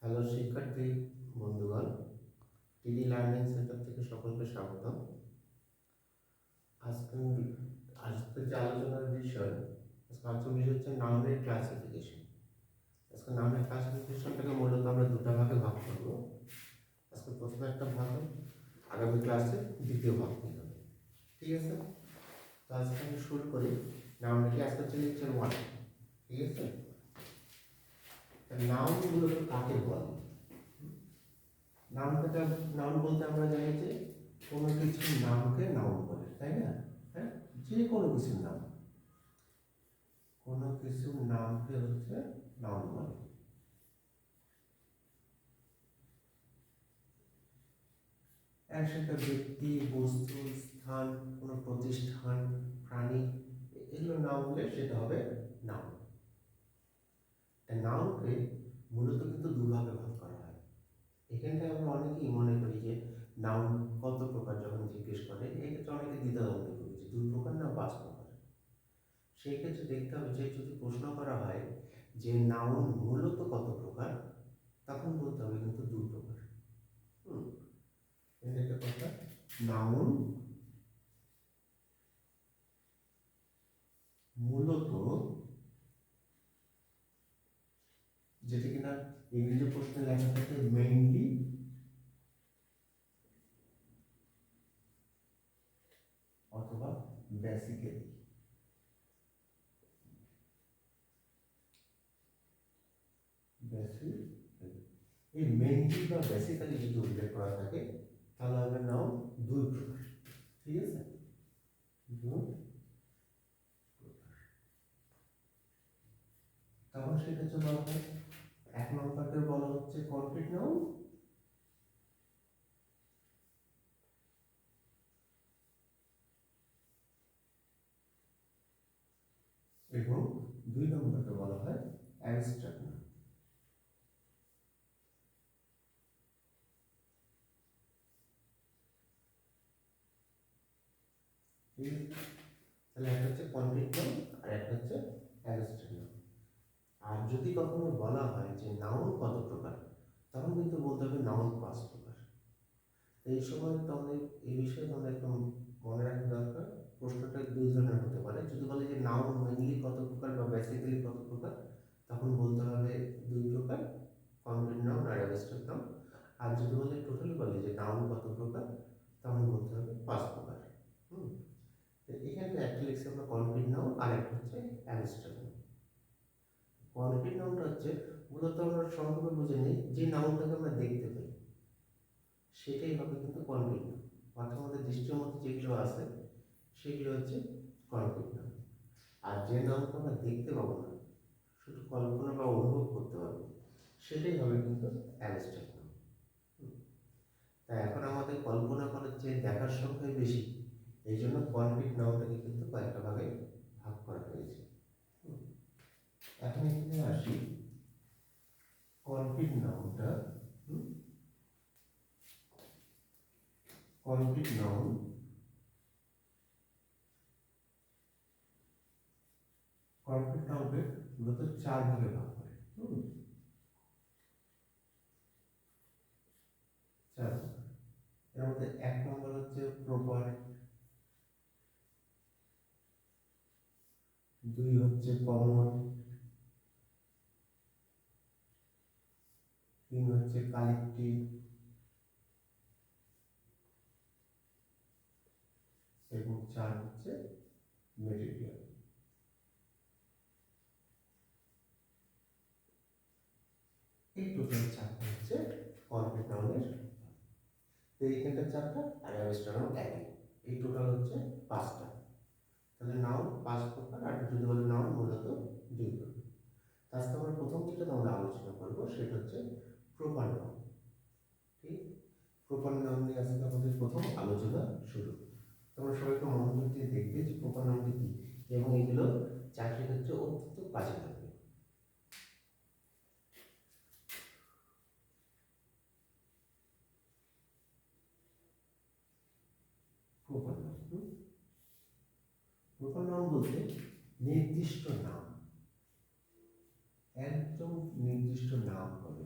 Hello শিক্ষার্থী বন্ধুগণ, টিডি লার্নিং সেন্টার থেকে সকলকে স্বাগতম। আজকে যে আলোচনার বিষয় হচ্ছে নাউনের ক্লাসিফিকেশন। আজকে নাউনের ক্লাসিফিকেশনটাকে মূলত আমরা দুটো ভাগে ভাগ করব। আজকে প্রথম একটা ভাগ, আগামী ক্লাসে দ্বিতীয় ভাগ নিয়ে হবে। ঠিক আছে, তো আজকে আমি শুরু করি। নাউন কি আজকে হচ্ছে লেকচার 1। ঠিক আছে, নাউন মূলত কাকে বলে? নাউন বলতে আমরা জানি যে কোনো কিছুর নামকে নাউন বলে, তাই না? হ্যাঁ, যে কোনো কিছুর নাম, কোনো কিছুর নামকে হচ্ছে নাউন বলে। সেটা ব্যক্তি, বস্তু, স্থান, কোনো প্রতিষ্ঠান, প্রাণী, এগুলো নাম হলে সেটা হবে নাউন। নাউনকে মূলত কিন্তু দুভাগে ভাগ করা হয়। এখানটায় আমরা অনেকেই মনে করি যে নাউন কত প্রকার, যখন জিজ্ঞেস করে এক্ষেত্রে অনেকে দ্বিধাদ্বন্দ্বে করি যে 2 প্রকার না 5 প্রকার। সেই ক্ষেত্রে দেখতে হবে যে যদি প্রশ্ন করা হয় যে নাউন মূলত কত প্রকার, তখন বলতে হবে কিন্তু 2 প্রকার। একটা কথা, নাউন মূলত, যেটা কিনা ইংরেজি প্রশ্নে লেখা থাকে মেইনলি অথবা বেসিক্যালি। এই মেইনলি বা বেসিক্যালি যদি উল্লেখ করা থাকে তাহলে হবে নাউন 2 প্রকার। ঠিক আছে, 2 প্রকার। তখন সেক্ষেত্রে বলা হয়, 1 নম্বরকে বলা হচ্ছে কনক্রিট নাউন, এবং 2 নম্বরকে বলা হয় অ্যাবস্ট্রাক্ট নাউন। তাহলে একটা হচ্ছে কনক্রিট নাউন আর একটা হচ্ছে অ্যাবস্ট্রাক্ট নাউন। আর যদি কখনো বলা হয় যে নাউন কত প্রকার, তখন কিন্তু বলতে হবে নাউন 5 প্রকার। এই সময় তাহলে এই বিষয়ে তাহলে একটু মনে রাখা দরকার। প্রশ্নটা 2 ধরনের হতে পারে। যদি বলে যে নাউন মেইনলি কত প্রকার বা বেসিক্যালি কত প্রকার, তখন বলতে হবে 2 প্রকার, কনক্রিট নাউন আর অ্যাবস্ট্রাক্ট নাউন। আর যদি বলে টোটালি বলে যে নাউন কত প্রকার, তখন বলতে হবে 5 প্রকার। তো এখানে একটা লিখছি আমরা কনক্রিট নাউন আর একটা হচ্ছে অ্যাবস্ট্রাক্ট নাউন। কনক্রিট নাউনটা হচ্ছে মূলত আমরা সংক্ষেপে বুঝে নিই যে নাউনটাকে আমরা দেখতে পাই, সেটাই হবে কিন্তু কনক্রিট নাউন। অর্থাৎ আমাদের দৃষ্টির মধ্যে যেগুলো আছে সেগুলো হচ্ছে কনক্রিট নাউন। আর যে নাউনটা আমরা দেখতে পাবো না, শুধু কল্পনা বা অনুভব করতে পারবো, সেটাই হবে কিন্তু অ্যাবস্ট্রাক্ট নাউন। তাই এখন আমাদের কল্পনা করার চেয়ে দেখার সংখ্যাই বেশি, এই জন্য কনক্রিট নাউনটাকে কিন্তু কয়েকটা ভাগে ভাগ করা হয়েছে। এখন এখানে আসি, কনক্রিট নাউনটা, কনক্রিট নাউন কনক্রিট নাউনকে মূলত 4 ভাগে ভাগ করে। 4 এর মধ্যে 1 নম্বর হচ্ছে প্রপার, 2 হচ্ছে কমন, 3 হচ্ছে কালেকটিভ, এবং 4 হচ্ছে মেটেরিয়াল। এই টোটাল 4টা হচ্ছে কনক্রিট নাউনের। তো এইখানটা 4টা আর অ্যাবস্ট্রাক্ট নাউন 1। এই টোটাল হচ্ছে 5টা। তাহলে নাউন 5 প্রকার, আর যদি বলে নাউন মূলত 2 প্রকার। আজকে আমরা প্রথম যেটা আমরা আলোচনা করব সেটা হচ্ছে প্রপার নাউন। ঠিক, প্রপার নাউন নিয়ে আজকে আমাদের প্রথম আলোচনা শুরু। তোমরা সবাই একটু মনোযোগ দিয়ে দেখবে যে প্রপার নাউনটি কি, এবং এগুলো চাকরির ক্ষেত্রে অত্যন্ত কাজে লাগবে। প্রপার নাউন, প্রপার নাউন বলতে নির্দিষ্ট নাম, একদম নির্দিষ্ট নাম হবে,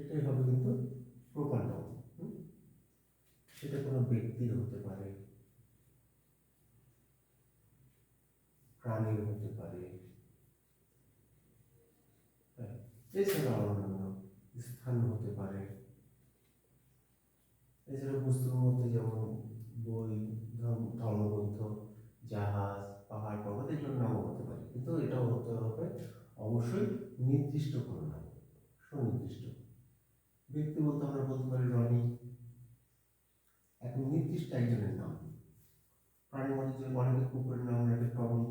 সেটাই হবে কিন্তু প্রপার নাউন। সেটা কোনো ব্যক্তির হতে পারে, প্রাণীর হতে পারে, এছাড়া অন্যান্য স্থান হতে পারে, এছাড়া বস্তুর মধ্যে যেমন বই, ধর্মগ্রন্থ, জাহাজ, পাহাড় পর্বত এগুলোর নামও হতে পারে, কিন্তু এটাও হতে হবে অবশ্যই নির্দিষ্ট কোনো নাম, সুনির্দিষ্ট। ব্যক্তি বলতে আমরা বলতে পারি রনি, এক নির্দিষ্ট একজনের নাম। প্রাণী মধ্যে যে অনেকে কুকুরের নাম রাখে টমি,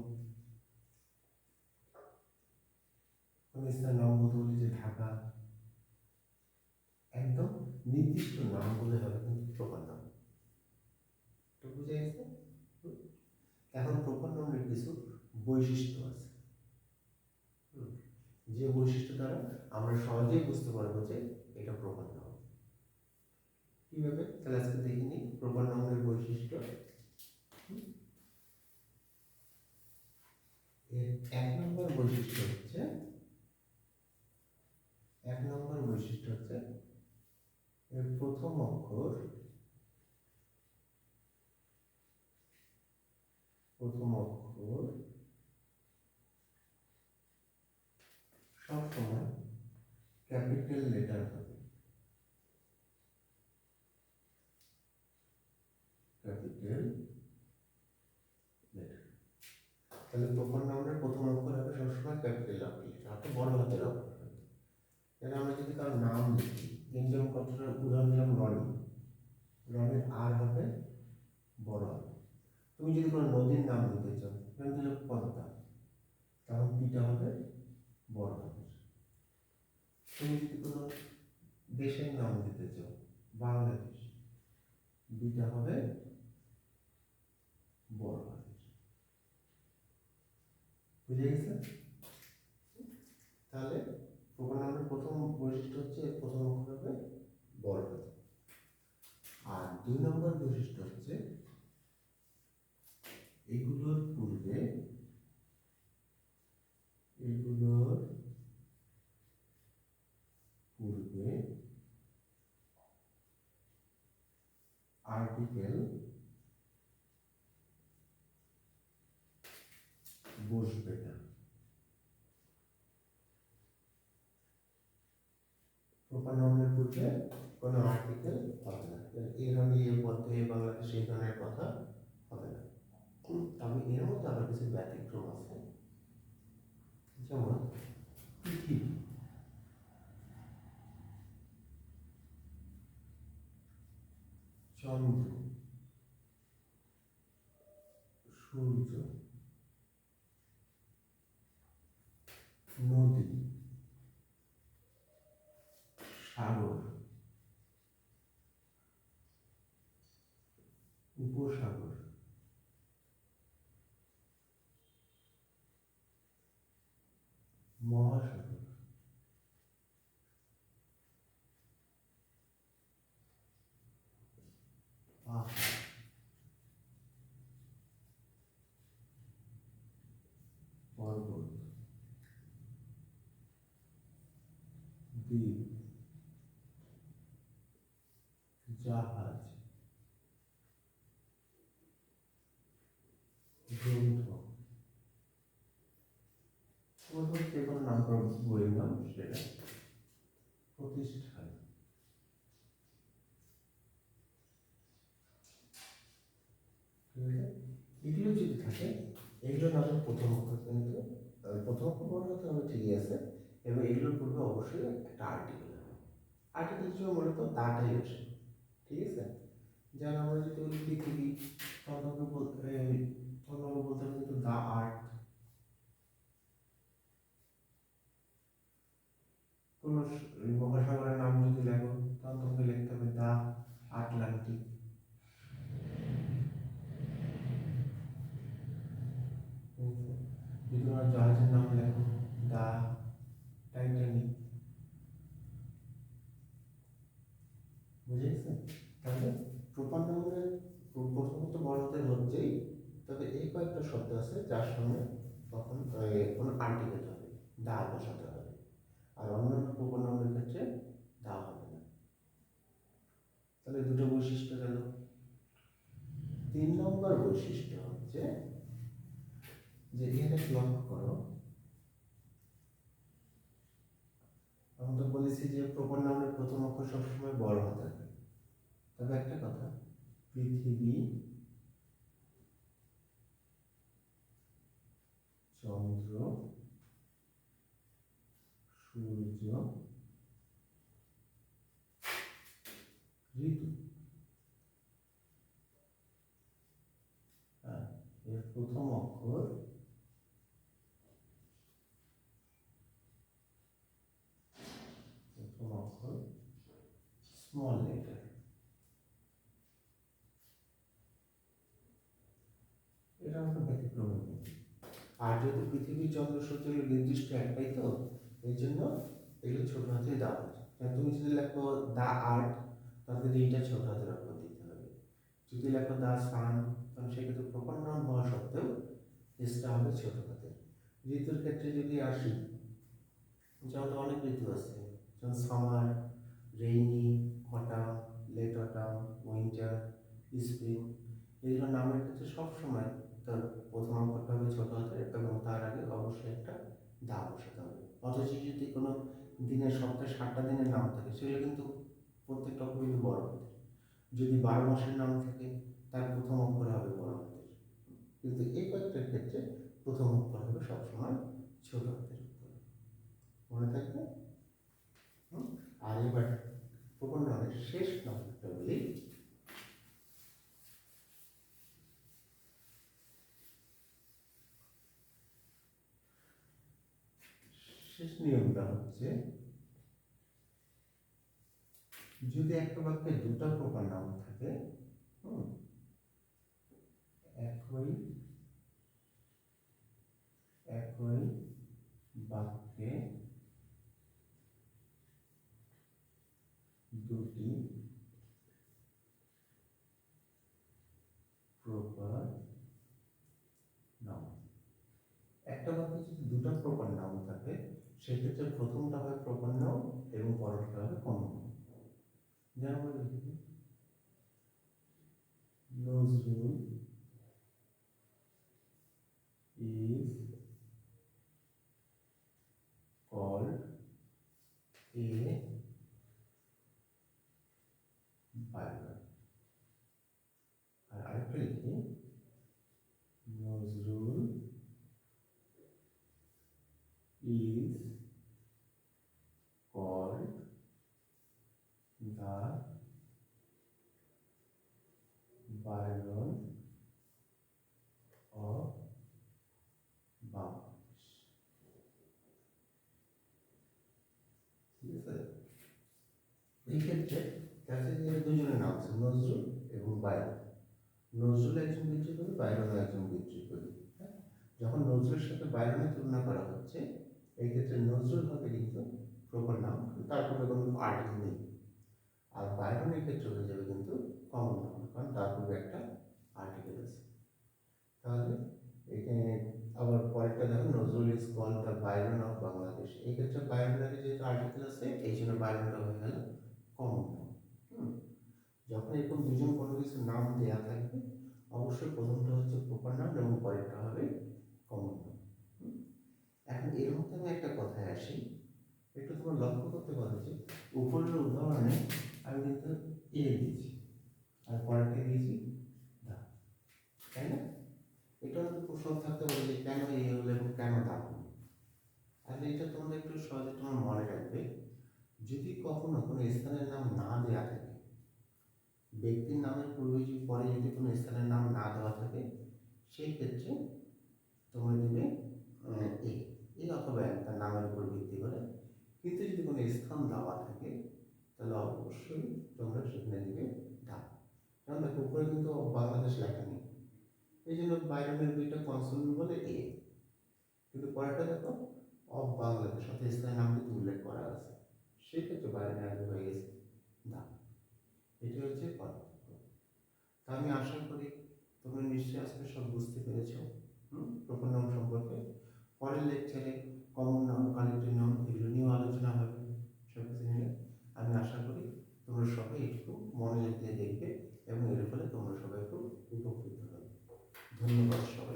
কোনো স্থানের নাম বলতে বলি যে ঢাকা, একদম নির্দিষ্ট নাম বলে হবে কিন্তু প্রপার নাম। তো বুঝে গেছে? এখন প্রপার নামের কিছু বৈশিষ্ট্য আছে, যে বৈশিষ্ট্য দ্বারা আমরা সহজেই বুঝতে পারবো যে এটা প্রপার নাউন। কিভাবে? তাহলে আজকে দেখে নিই প্রপার নাউনের বৈশিষ্ট্য। এর এক নম্বর বৈশিষ্ট্য হচ্ছে এর প্রথম অক্ষর সবসময় ক্যাপিটাল লেটার হবে, ক্যাপিটাল লেটার। তাহলে প্রপার নাউনের প্রথম অক্ষর হবে সবসময় ক্যাপিটাল লেটার, আর তো বড় হাতের অক্ষর হবে। তাহলে আমরা যদি কারো নাম লিখি, যেমন কথাটা উদাহরণ দিলাম রনি, রনির আর হবে বড় হাত। তুমি যদি কোনো নদীর নাম দিতে চাও, যেমন দিলে পদ্মা, তখন পিটা হবে বড় হাতের। তুমি যদি কোনো দেশের নাম দিতে চাও, বাংলাদেশ, বিটা হবে বড় হাতের। বুঝে গেছে? তাহলে প্রপার নাউনের প্রথম বৈশিষ্ট্য হচ্ছে প্রথম অক্ষর হবে বড় হাতের। আর দুই নম্বর বৈশিষ্ট্য হচ্ছে এগুলোর পূর্বে আর্টিকেল বসবে না। প্রপার নাউনের পূর্বে কোনো আর্টিকেল হবে না। এর মধ্যে বাংলাদেশ এই ধরনের কথা হবে না। তবে এর মধ্যে আবার কিছু ব্যতিক্রম আছে, যেমন পৃথিবী, চন্দ্র, সূর্য, নদী, সাগর, উপসাগর, মহাসাগর, পাহাড়, পর্বত, দ্বীপ, জাহাজ, গ্রন্থ, যে কোনো নাম বইয়ের নাম সেটা, প্রতিষ্ঠান। এগুলো যদি থাকে, এগুলো নামের প্রথম অক্ষর কিন্তু প্রথম অক্ষর বড় হতে হবে, ঠিকই আছে, এবং এগুলোর পূর্বে অবশ্যই একটা আর্টিকেল হবে। আর্টিকেল হিসেবে মূলত দাটাই আসে, ঠিক আছে? যেমন আমরা যদি বলি পৃথিবী, তখন বলতে হবে কিন্তু দা আর্থ। কোনো মহাসাগরের নাম যদি লেখো, তখন তোমাকে লিখতে হবে দা আটলান্টিক। যদি তোমার জাহাজের নাম লেখো, দা টাইটানিক। বুঝে গেছে? তাহলে প্রপার নাউনের প্রথমত বড় হাতের হচ্ছেই, তবে এই কয়েকটা শব্দ আছে যার সঙ্গে তখন কোনো আর্টিকেল হবে, দা বসাতে হবে। আর অন্যান্য প্রপার নাউনের ক্ষেত্রে দা হবে না। তাহলে দুটো বৈশিষ্ট্য গেল। 3 নম্বর বৈশিষ্ট্য হচ্ছে যে এখানে লক্ষ্য করো, আমরা বলেছি যে প্রপার নাউনের প্রথম অক্ষর সবসময় বড় হতে হবে। তবে একটা কথা, পৃথিবী, চন্দ্র, সূর্য, ঋতু, এর প্রথম অক্ষর স্মল লেটার। এটা একটা ব্যতিক্রম। আর যেহেতু পৃথিবী, চন্দ্র, সূর্য নির্দিষ্ট একটাই, তো এই জন্য এগুলো ছোট হাতে দেওয়া আছে। তুমি যদি লেখো দা আর্ট, তাহলে এইটা ছোট হাতের অক্ষর দিতে হবে। যদি লেখো দা সান, তাহলে সেক্ষেত্রে প্রপার নাউন হওয়া সত্ত্বেও এসটা হবে ছোট হাতের। ঋতুর ক্ষেত্রে যদি আসি, যেমন অনেক ঋতু আছে, যেমন summer, rainy, autumn, late autumn, winter, spring. এইগুলো নামের ক্ষেত্রে সবসময় তার প্রথম অক্ষরটা হবে ছোট হাতের এবং তার আগে অবশ্যই একটা দা বসাতে হবে। অথচ যদি কোনো দিনের সপ্তাহে 7টা দিনের নাম থাকে, সেগুলো কিন্তু প্রত্যেকটা অক্ষর কিন্তু বড় হাতের। যদি 12 মাসের নাম থাকে, তার প্রথম অক্ষর হবে বড় হাতের। কিন্তু এই কয়েকটার ক্ষেত্রে প্রথম অক্ষর হবে সবসময় ছোট হাতের অক্ষর। মনে থাকবে? আর এবার প্রপার নাউনের শেষ নম্বরটা বলি। শেষ নিয়মটা হচ্ছে, যদি একটা বাক্যে দুটো প্রপার নাউন থাকে, একই বাক্যে দুটি প্রপার নাউন, একটা বাক্যে যদি দুটো প্রপার নাউন থাকে, সেক্ষেত্রে প্রথমটা হয় প্রপার নাউন এবং পরেরটা হবে কমন নাউন। যেমন Nazrul is called a biographer। আর আরেকটা লিখি, Nazrul is called the Byron of Bangladesh। ঠিক আছে? এই ক্ষেত্রে কাছে দুজনের নাম আছে, নজরুল এবং বাইরন। নজরুল একজন বিদ্রোহী, বাইরন একজন বিদ্রোহী। যখন নজরুলের সাথে বাইরনের তুলনা করা হচ্ছে, এই ক্ষেত্রে নজরুল হবে কিন্তু প্রপার নাম, তার পূর্বে কোনো আর্টিকেল নেই। আর বাইরনের ক্ষেত্রে হয়ে যাবে কিন্তু কমন নাম, কারণ তার পূর্বে একটা আর্টিকেল আছে। তাহলে এখানে আবার পরেরটা দেখো, Nazrul is called the Byron of Bangladesh. এই ক্ষেত্রে বাইরনের আগে যেহেতু আর্টিকেল আছে, এই জন্য বাইরনটা হয়ে গেল কমন নাম। যখন এরকম দুজন কোনো কিছু নাম দেওয়া থাকবে, অবশ্যই প্রথমটা হচ্ছে প্রপার নাম এবং পরেরটা হবে কমন নাম। এখন এর মধ্যে আমি একটা কথায় আসি, একটু তোমরা লক্ষ্য করতে পারো যে উপরের উদাহরণে আমি কিন্তু এ দিয়েছি আর পরেরটা দিয়েছি দা, তাই না? এটা হয়তো প্রশ্ন থাকতে পারে যে কেন এ হলো এবং কেন দা হলো। আর এটা তোমরা একটু সহজে তোমার মনে রাখবে, যদি কখনো কোনো স্থানের নাম না দেওয়া থাকে, ব্যক্তির নামের পূর্বে যদি পরে যদি কোনো স্থানের নাম না দেওয়া থাকে, সেই ক্ষেত্রে তোমরা দিবে এ অথবা তার নামের উপর ভিত্তি করে। কিন্তু যদি কোনো স্থান দেওয়া থাকে, তাহলে অবশ্যই তোমরা সেখানে দিবে দা। কারণ দেখো উপরে কিন্তু বাংলাদেশ লেখা নেই, এই জন্য বাইরনের দুইটা কনসোনেন্ট বলে এ, কিন্তু পরেরটা দেখো অফ বাংলাদেশ, অর্থাৎ স্থানের নাম কিন্তু উল্লেখ করা আছে, সেক্ষেত্রে বাইরনের আগে হয়ে গেছে দা। এটি হচ্ছে পার্থক্য। তা আমি আশা করি তোমরা নিশ্চয়ই আজকে সব বুঝতে পেরেছ প্রপার নাউন সম্পর্কে। পরের লেকচারে কমন নাউন, কালেক্টিভ নাউন এগুলো নিয়েও আলোচনা হবে। সব কিছু নিয়ে আমি একটু মনোযোগ দিয়ে দেখবে এবং এর ফলে তোমরা সবাই একটু উপকৃত হবে। ধন্যবাদ সবাই।